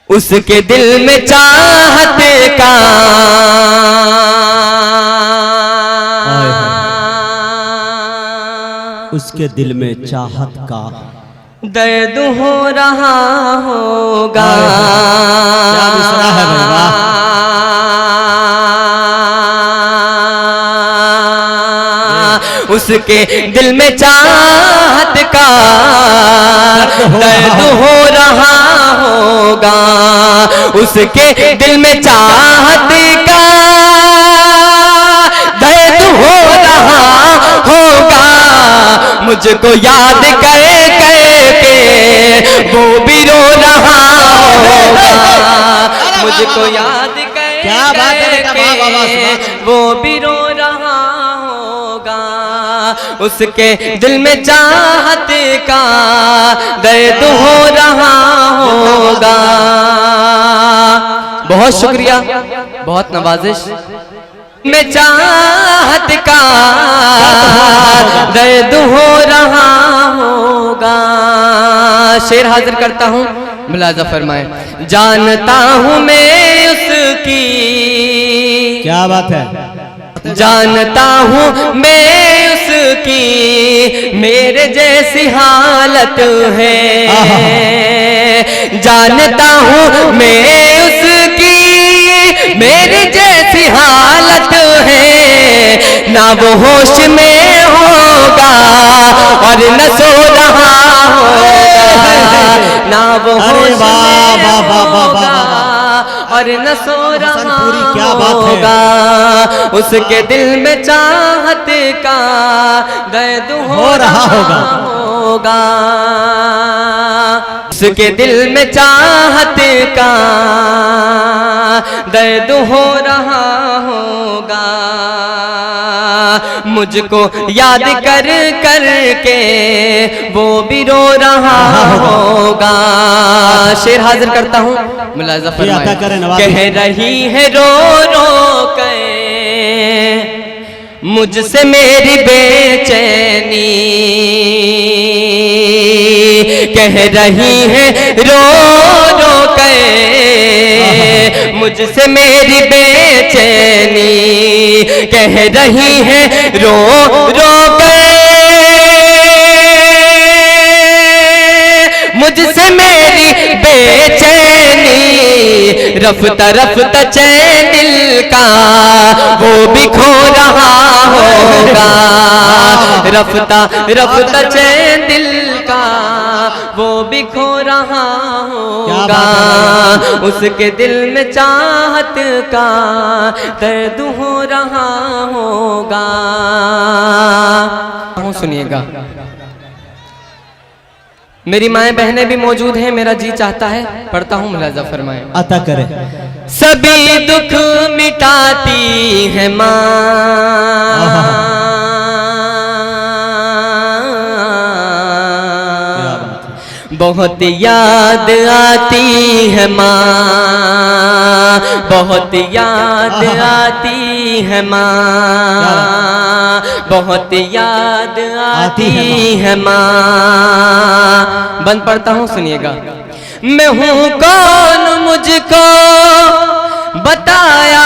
उसके दिल में चाहत का उसके दिल में चाहत का दर्द हो रहा होगा। क्या मिसरा है भाई, वाह। उसके दिल में चाहत का दर्द हो रहा होगा। उसके दिल में चाहत का दर्द हो रहा होगा। मुझको याद कर के वो भी रो रहा होगा। मुझको याद कर के वो भी रो रहा होगा। उसके दिल में चाहत का दर्द हो रहा होगा। बहुत शुक्रिया, बहुत नवाजिश। में चाहत का दर्द हो रहा होगा। शेर हाजिर करता हूँ, मुलाजा फरमाए। जानता हूँ मैं उसकी, क्या बात है, जानता हूँ मैं उसकी मेरे जैसी हालत है। जानता हूँ मैं उसकी मेरे जैसी हालत है। ना वो होश में होगा और न सो रहा होगा। ना वो होश में होगा और न सो रहा होगा। उसके दिल में चाहत का दर्द हो रहा होगा। उसके दिल में चाहत का दर्द हो रहा होगा। मुझको याद कर कर के वो भी रो रहा होगा। शेर हाजिर करता हूँ, मुलाजा फरमाए। कह रही है रो रो के मुझसे मेरी बेचैनी, कह रही है रो रो के मुझसे मेरी बेचैनी, कह रही है रो रो के मुझसे मेरी बेचैनी। रफ्ता रफ्ता चैन दिल का वो भी खो रहा होगा। रफ्ता रफ्ता चैन दिल का वो भी खो रहा होगा। उसके दिल में चाहत का दर्द हो रहा होगा। सुनिएगा, मेरी माएँ बहनें भी मौजूद हैं, मेरा जी चाहता है पढ़ता हूँ, मुलाजा फरमाए। अता करे। सभी दुख मिटाती है माँ, बहुत याद आती है माँ, बहुत याद आती है माँ, बहुत याद आती है माँ। बंद पढ़ता हूँ, सुनिएगा। मैं हूँ कौन मुझको बताया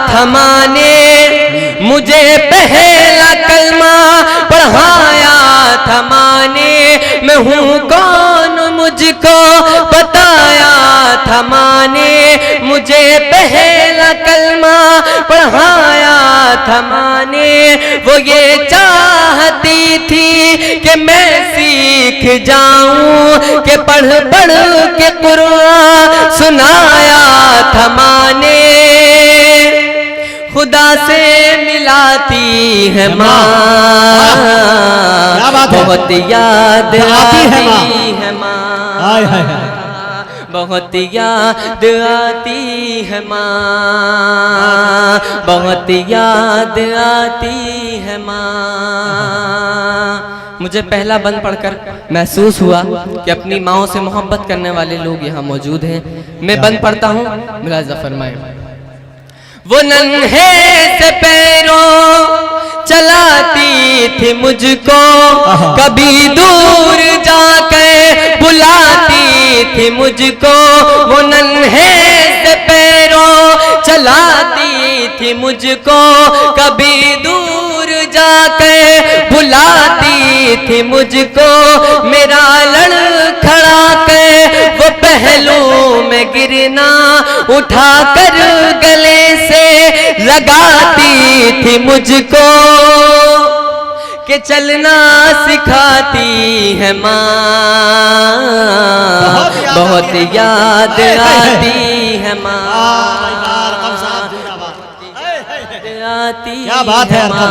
था माँ ने, मुझे पहला कलमा पढ़ाया था माँ ने। मैं हूँ कौन मुझको बताया था माँ ने, मुझे पहला कलमा पढ़ाया था माँ ने। वो ये चाहती थी कि मैं सीख जाऊं, कि पढ़ पढ़ के कुरान सुनाया था माँ ने। खुदा से मिलाती है माँ, बहुत याद आती है माँ, बहुत याद आती है माँ, बहुत याद आती है माँ। मुझे पहला बंद पढ़कर महसूस हुआ कि अपनी माँओं से मोहब्बत करने वाले लोग यहाँ मौजूद हैं। मैं बंद पढ़ता हूँ, मुलाजा फरमाए। वो नन्हे से पैरों चलाती थी मुझको, कभी दूर जाकर बुलाती थी मुझको, वो नन्हे से पैरों चलाती थी मुझको, कभी दूर जाकर बुलाती थी मुझको, मेरा लड़खड़ा कर वो पहलू में गिरना उठा कर गले से लगाती थी मुझको, कि चलना सिखाती है माँ, बहुत याद आती है माँ, क्या बात है माँ,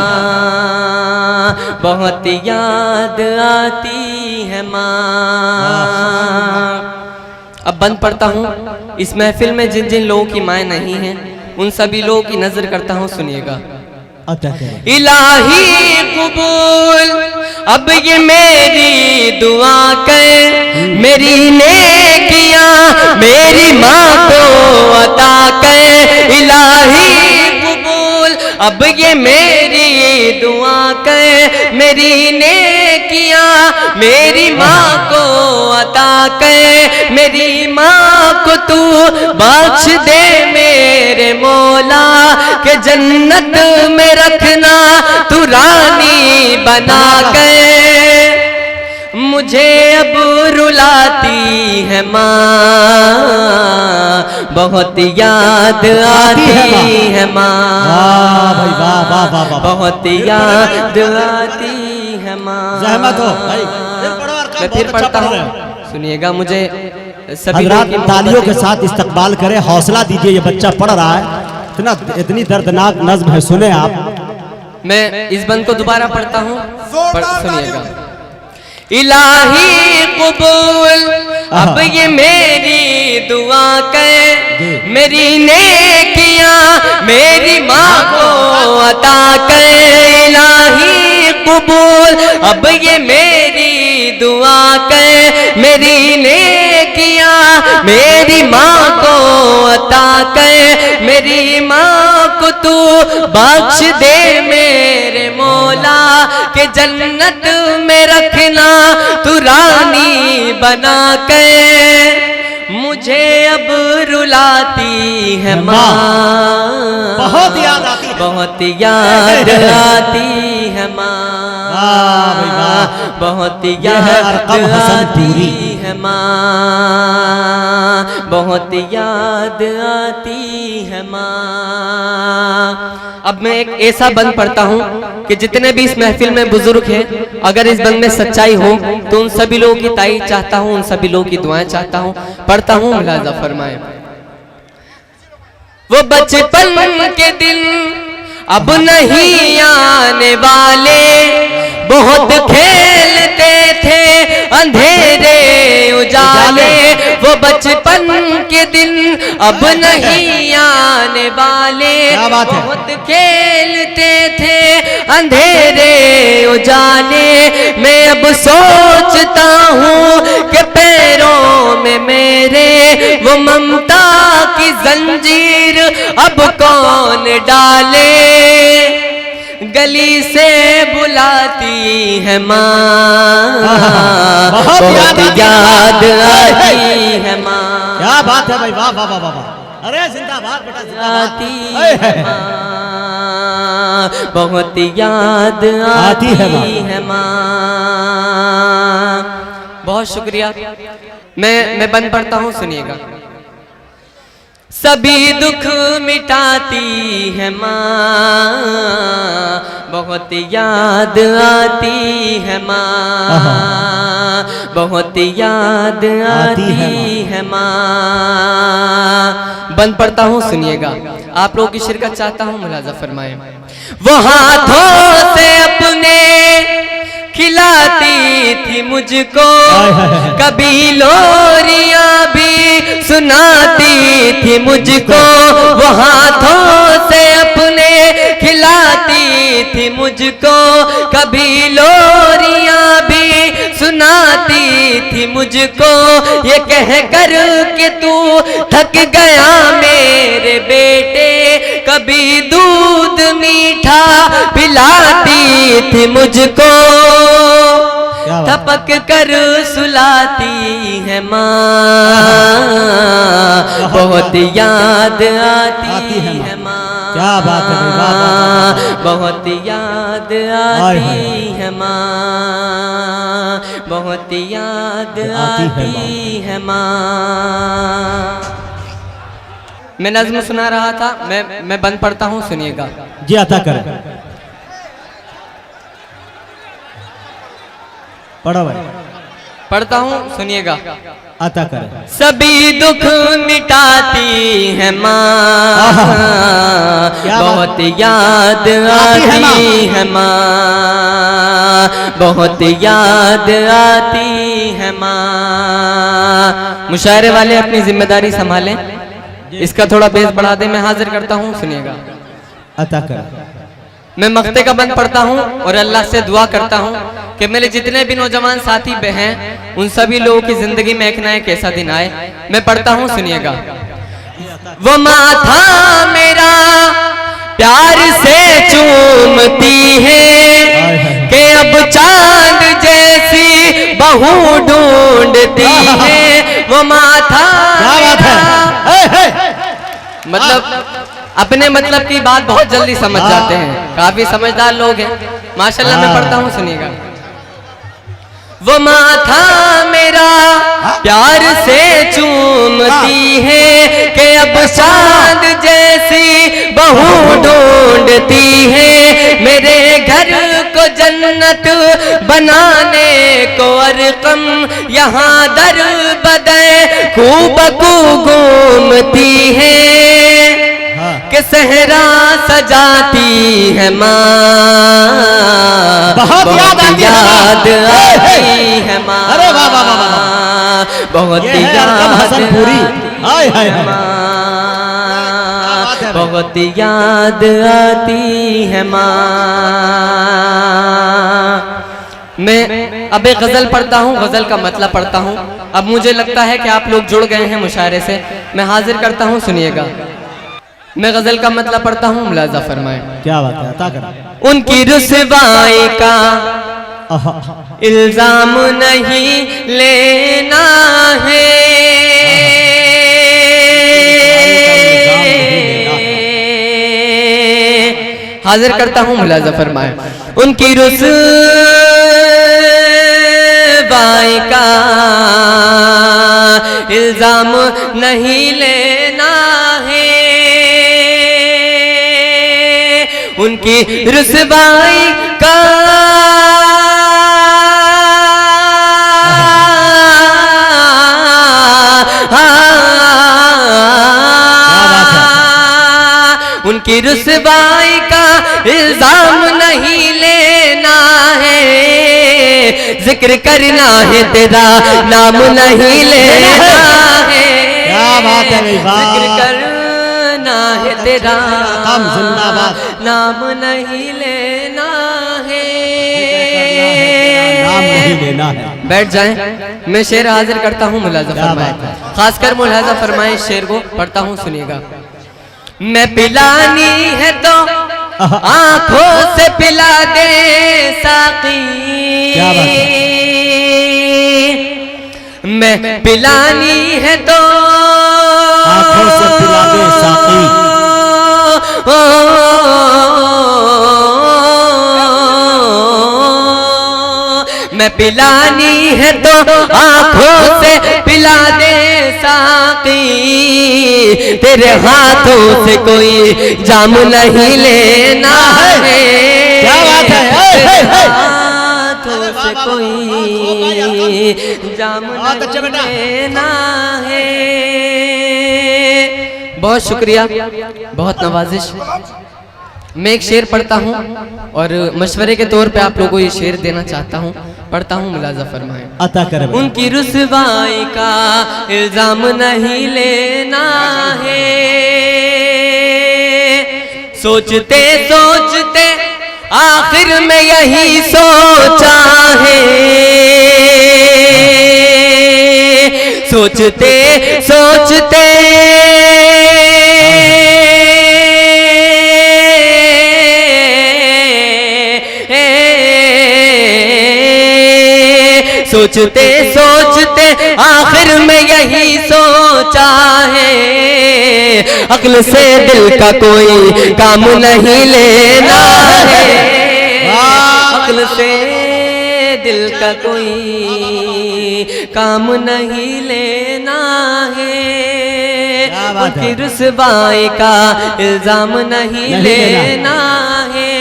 बहुत याद आती है माँ। अब बंद पढ़ता हूँ। इस महफिल में जिन जिन लोगों की माएँ नहीं हैं उन सभी लोगों की नजर करता हूँ, सुनिएगा। इलाही कबूल अब ये मेरी दुआ कर, मेरी नेकियां मेरी माँ को अता कर। इलाही कबूल अब ये मेरी दुआ कर, मेरी नेकियां मेरी माँ को अता कर। मेरी माँ को तू बख्श दे मेरे मौला, के जन्नत में रखना तू रानी बना के। मुझे अब रुलाती है माँ, बहुत याद आती है माँ, बहुत याद आती है माँ। मैं फिर पढ़ता हूँ, सुनिएगा। मुझे सभी लोग तालियों के साथ इस्तकबाल करें, हौसला दीजिए। ये बच्चा पढ़ रहा है, इतनी दर्दनाक नज्म है, सुने आप। मैं इस बंद को दोबारा पढ़ता हूँ, सुनिएगा। इलाही कबूल अब ये मेरी दुआ कर, मेरी नेकियां मेरी माँ को अता कर। इलाही कबूल अब ये मेरी दुआ कर, मेरी नेकियां मेरी माँ को अता कर। मेरी माँ को तू बख्श दे मेरे मौला, के जन्नत में रखना तू रानी बना के। मुझे अब रुलाती है माँ, बहुत याद आती है, बहुत याद आती है माँ, बहुत याद आती है माँ, बहुत याद आती है माँ। अब मैं एक ऐसा बंद पढ़ता हूँ कि जितने भी इस महफिल में बुजुर्ग हैं, अगर इस बंद में सच्चाई हो तो उन सभी लोगों की ताईद चाहता हूँ, उन सभी लोगों की दुआएं चाहता हूँ। पढ़ता हूँ, मुलाजा फरमाए। वो बचपन के दिन अब नहीं आने वाले, बहुत खेलते थे अंधेरे उजाले। वो बचपन के दिन अब नहीं आने वाले, बहुत खेलते थे अंधेरे उजाले। मैं अब सोचता हूँ कि पैरों में मेरे वो ममता की जंजीर अब कौन डाले। गली से बुलाती है माँ, बहुत याद आती है माँ। क्या बात है भाई, वाह वाह वाह वाह। अरे जिंदाबाद बेटा, आती है माँ, बहुत याद आती है माँ। बहुत शुक्रिया। मैं बंद पढ़ता हूँ, सुनिएगा। सभी दुख मिटाती है माँ, बहुत याद आती है माँ, बहुत याद आती है माँ। बंद पढ़ता हूँ, सुनिएगा। आप लोगों की शिरकत चाहता हूँ, मुलाजा फरमाएं। वो हाथों से अपने खिलाती थी मुझको, कभी लोरियां भी सुनाती थी मुझको। वो हाथों से अपने खिलाती थी मुझको, कभी लोरियां भी सुनाती थी मुझको। ये कह कर के तू थक गया मेरे बेटे, कभी दूध मीठा पिलाती थी मुझको क्या बात। थपक कर सुलाती है माँ, बहुत याद आती है माँ। क्या बात है भाई, वाह, वाह, वाह, वाह। बहुत याद हाय, हाय। आती है माँ, बहुत याद आती है माँ। मैं नज़्म सुना रहा था, मैं बंद पढ़ता हूँ, सुनिएगा। जी अता करें, पढ़ो भाई, पढ़ता हूँ, सुनिएगा। अता करें। सभी दुख मिटाती है माँ, क्या बहुत याद आती है माँ, बहुत याद आती है माँ। मुशायरे वाले अपनी जिम्मेदारी संभालें, इसका थोड़ा बेस बढ़ा दे। मैं हाजिर करता हूँ, सुनिएगा। अता करें। मैं मक्ते का बंद पढ़ता हूँ और अल्लाह से दुआ करता हूँ कि मेरे जितने भी नौजवान साथी हैं उन सभी लोगों की जिंदगी में एक ना एक ऐसा दिन आए। मैं पढ़ता हूँ, सुनिएगा। वो माथा मेरा प्यार से चूमती है कि अब चांद जैसी बहू ढूंढती है। वो माथा मतलब अपने मतलब की बात बहुत जल्दी समझ जाते हैं, काफी समझदार लोग हैं माशाल्लाह। मैं पढ़ता हूँ, सुनिएगा। वो माथा मेरा प्यार से चूमती है कि अब चांद जैसी बहू ढूंढती है। मेरे घर को जन्नत बनाने को अरकम यहाँ दर बदर खूब घूमती है कि सहरा सजाती है माँ, बहुत याद आती है माँ, अरे वाह वाह वाह वाह, बहुत याद पूरी, हाय हाय हाय, बहुत याद आती है माँ। मैं अब एक गजल पढ़ता हूँ, गजल का मतलब पढ़ता हूँ। अब मुझे लगता है कि आप लोग जुड़ गए हैं मुशायरे से। मैं हाजिर करता हूँ, सुनिएगा। मैं गजल का मतलब पढ़ता हूँ, मुलाजा फरमाए। क्या बात है, अता करें। उनकी रुसवाई का इल्जाम नहीं लेना है, हाजिर करता हूँ, मुलाजा फरमाए। उनकी रुसवाई का इल्जाम नहीं लेना है, उनकी रुसवाई का उनकी रुसवाई का इल्जाम नहीं लेना है, जिक्र करना है तेरा नाम नहीं लेना है। क्या बात है भाई, वाह। जिक्र करना है तेरा जिंदाबाद, नाम नहीं लेना है, नाम नहीं लेना है। बैठ जाएं, मैं शेर हाजिर करता हूँ, मुलाजा फरमाए। खासकर मुलाजा फरमाए, इस शेर को पढ़ता हूँ, सुनिएगा। मैं पिलानी है तो आंखों से पिला दे साकी, क्या बात है। मैं पिलानी है तो आंखों से पिला दे साकी, मैं पिलानी है तो आंखों से पिला दे साकी, तेरे हाथों से कोई जाम नहीं लेना है। क्या बात है, तेरे हाथों से कोई जाम नहीं लेना है। बहुत शुक्रिया, बहुत नवाजिश। मैं एक शेर पढ़ता हूँ और मशवरे के तौर पे आप लोगों को ये शेर देना चाहता हूँ। पढ़ता हूँ, मुलाजा फरमाएं। अता करे। उनकी रुसवाई का इल्जाम नहीं लेना है, सोचते सोचते आखिर में यही सोचा है, सोचते सोचते सोचते सोचते आखिर में यही सोचा है, अक्ल से दिल का कोई काम नहीं लेना है, अक्ल से दिल का कोई काम नहीं लेना है, उनकी रुसवाई का इल्जाम नहीं लेना है।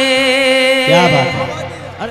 क्या बात है।